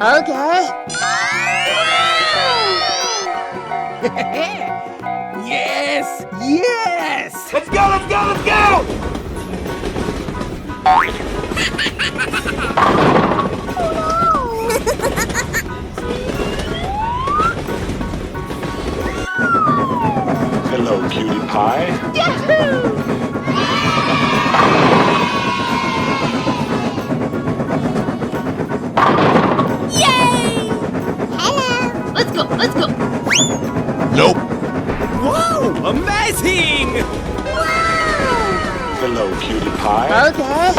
Okay. Yes! Yes! Let's go, let's go, let's go! Hello, cutie pie. Yahoo! Yay! Hello. Let's go, let's go. Nope. Whoa! Amazing! Wow! Hello, cutie pie. Okay.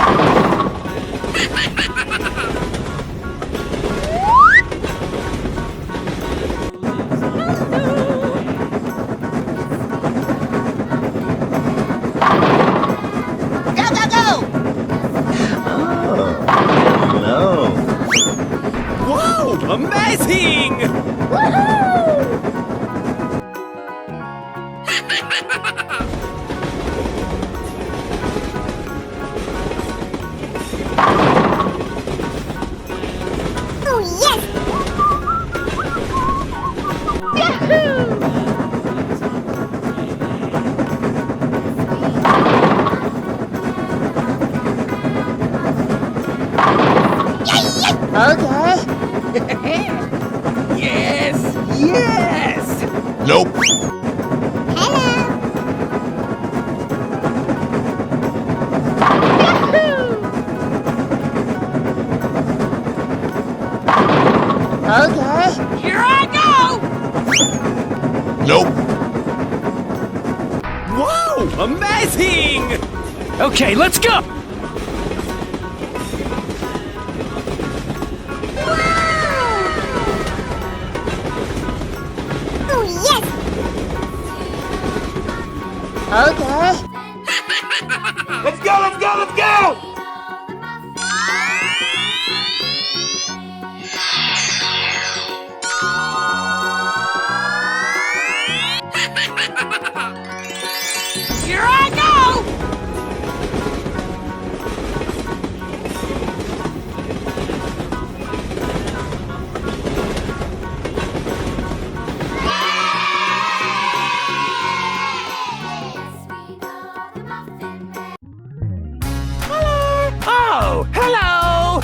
Whoa! Amazing! Oh, yes! Yahoo! Okay. Yes! Yes! Nope. Hello. Yahoo! Okay. Here I go! Nope. Whoa! Amazing! Okay, let's go! Oh, yes! Okay. Let's go, let's go, let's go! Here I go! Oh, hello!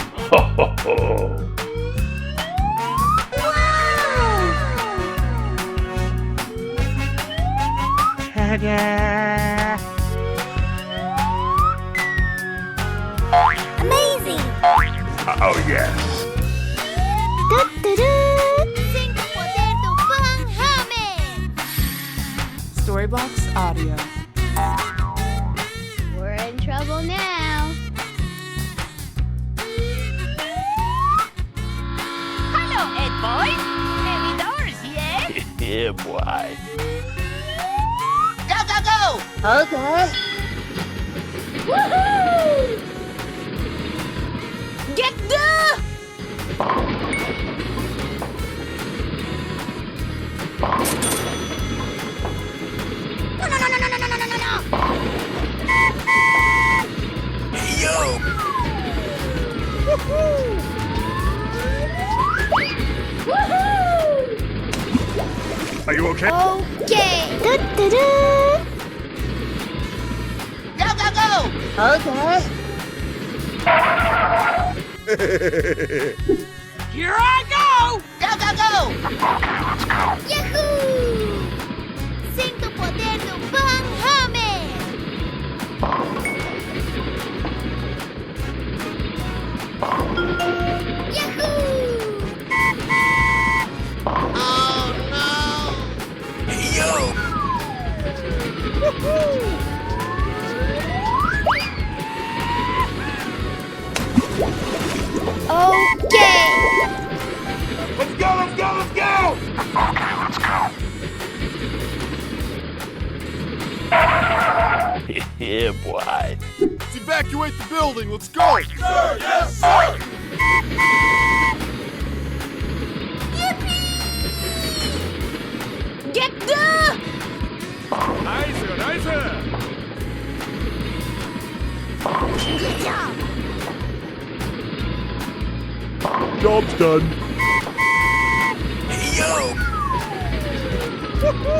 Ta-da! Amazing! Oh, yes. Cinco Potato Pynamid! Storybox Audio. We're in trouble now. Hello, Ed boys. Many doors, yeah? Yeah, boy. Go, go, go! Okay. Woohoo! Get the... No, no, no, no, no, no, no, no, no, no! Hey, yo! Are you okay? Okay. Go, go, go! Okay. Here I go! Go, go, go! Yahoo! Cinco Potato Pynamid! Yahoo! Oh, no! Hey, yo! Okay. Let's go, let's go, let's go! Yeah, boy. Let's evacuate the building, let's go! Sir, yes, sir! Get the... Nice, nice! Good job. Job's done. Okay.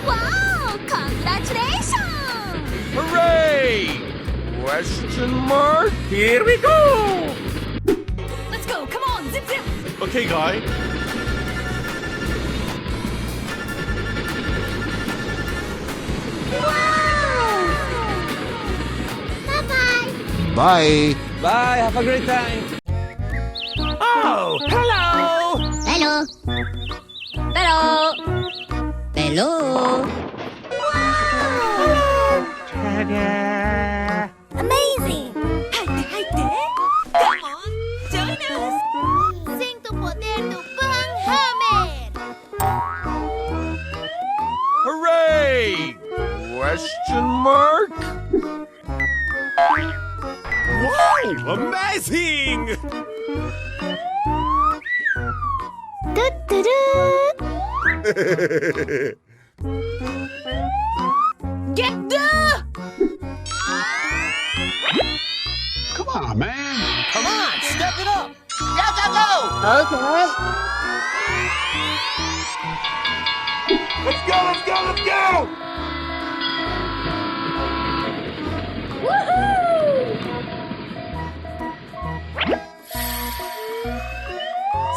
Wow! Congratulations! Hooray! Question mark? Here we go! Let's go! Come on! Zip zip! Okay, guy. Bye-bye. Bye. Bye, have a great time. Oh, hello! Hello. Hello. Hello. Ta-da! Amazing. 入って入って Come on! Join us! Sinto o poder do Pynamid. Hooray! Question mark? Wow, amazing! Get the... Come on, man. Come on, step it up! Okay. Let's go, let's go, let's go!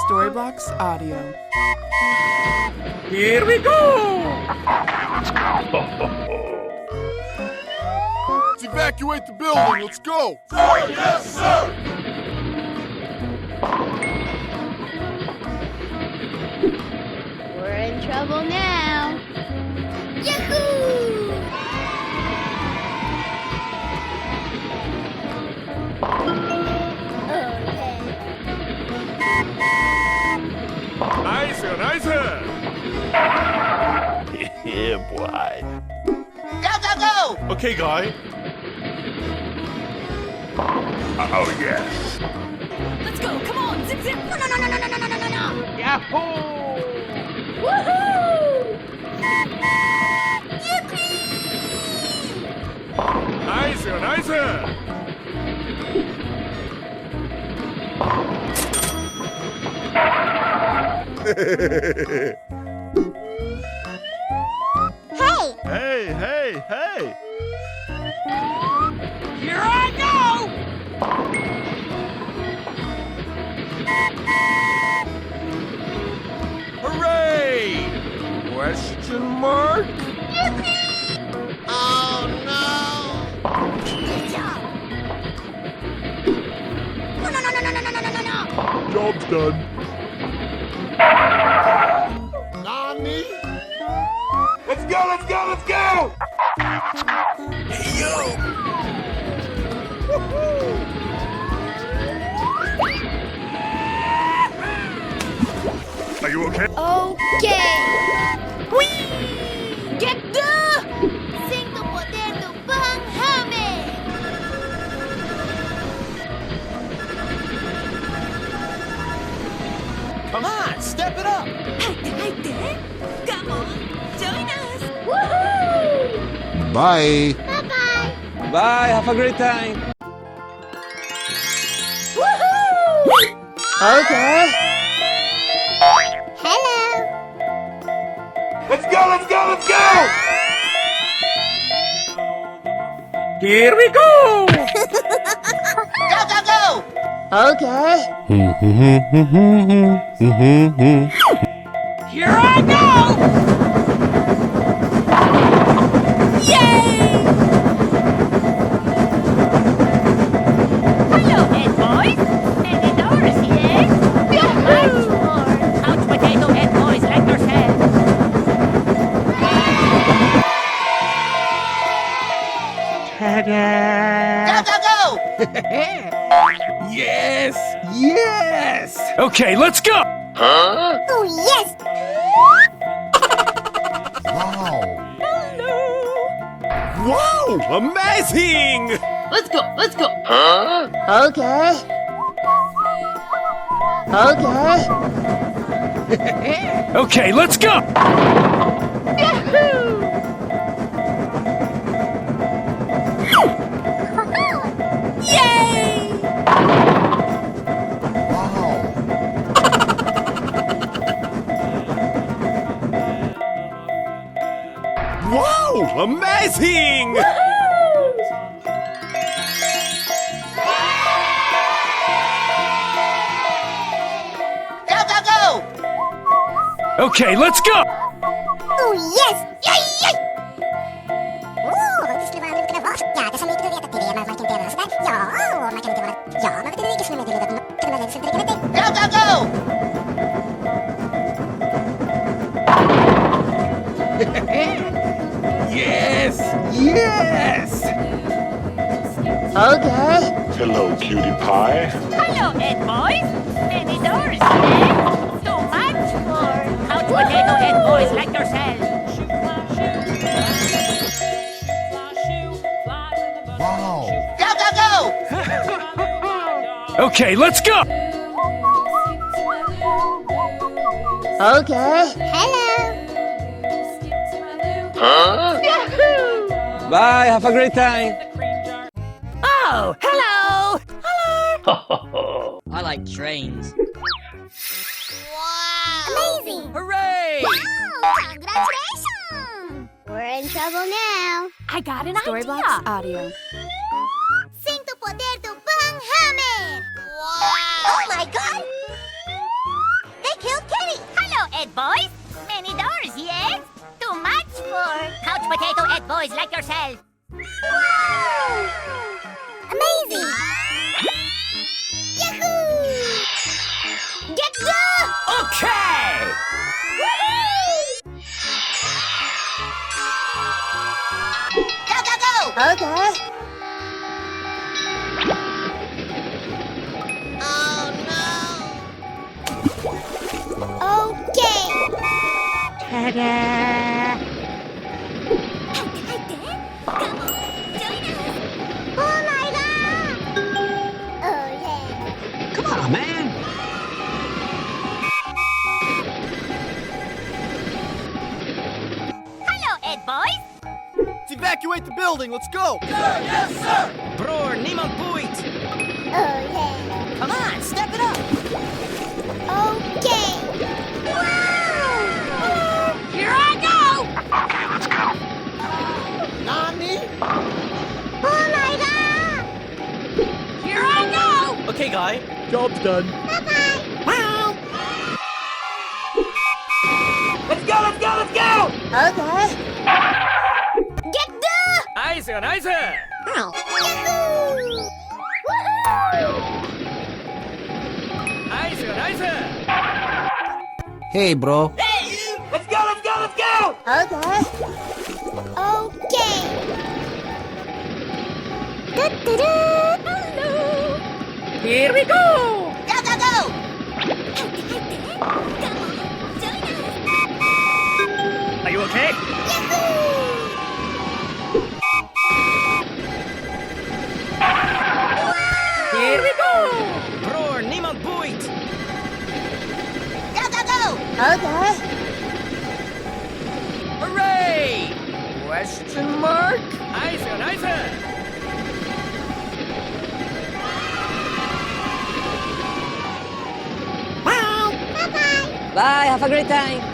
Storybox Audio. Here we go! Let's evacuate the building. Let's go. We're in trouble now. Yahoo! Okay. Nice, nice. Yeah, boy. Okay, guy. Oh, yes. Let's go! Come on! Zip zip! No, no, no, no, no, no, no, no, no, no! Yahoo! Woohoo! Nice, nice. Hey! Hey. Here I go! Hooray! Question mark? Oh, Good job! No, no, no, no, no, no, no, no, no, no! no. Job's done. Nani? Let's go, let's go, let's go! Hey, yo! Are you okay? Okay! Whee! Get the... Sinto o poder do Pynamid. Come on, step it up! 入って入って Come on! Join us! Woohoo! Bye. Bye-bye. Bye, have a great time. Woohoo! Okay. Hello. Let's go, let's go, let's go! Here we go! Okay. Here I go! Yay! Hello, head boys! Any doors here? Couch potato head boys like yourself! Ta-da! Yes! Yes! Okay, let's go! Oh, yes. Wow! Amazing! Let's go! Let's go! Okay. Okay. Okay, let's go! Yay! Wow! Amazing! Go, go, go! Okay, let's go! Oh, yes! Yay, yay! Oh, this is the one with the boss. Yeah, that's a little bit of the man making the rest. Yeah, making the rest. Yeah, making the rest. Go, go, go! Yes! Yes! Okay. Hello, cutie pie. Hello, Ed boys. Many doors, eh? Too much for couch potato Ed boys like yourself. Go, go, go! Okay, let's go! Okay. Hello. Bye, have a great time! Oh, hello. I like trains. Wow. Amazing. Hooray! Wow, congratulations. We're in trouble now. I got an Storybox idea. Audio. Sing to poder to Pynamid. Wow. Oh my god. They killed Kitty. Hello, Ed boys. Many doors, yes? Too much for couch potato Ed boys like yourself. Wow. Amazing. Yahoo. Get go. Okay! Go, go, go. Okay. Oh no. Okay. Ta-da. Oh my god. Oh yeah. Come on, man! Hello, Ed boys. Let's evacuate the building. Let's go. Bror, niemand boeit. Oh yeah. Come on, step it up. Okay. Wow. Here I go. Nani? Oh my god. Here I go. Okay, guy. Job's done. Bye-bye. Wow. Let's go, let's go, let's go! Okay. Get the. Nice, nice! Yahoo. Nice, nice! Hey, bro. Let's go, let's go, let's go! Okay. Okay. Da-da-da. Hello. Here we go. Go, go, go. Are you okay? Here we go. Bror, niemand boeit. Go, go, go. Okay. Hooray! Question mark? Nice, nice! Wow. Bye-bye. Bye, have a great time.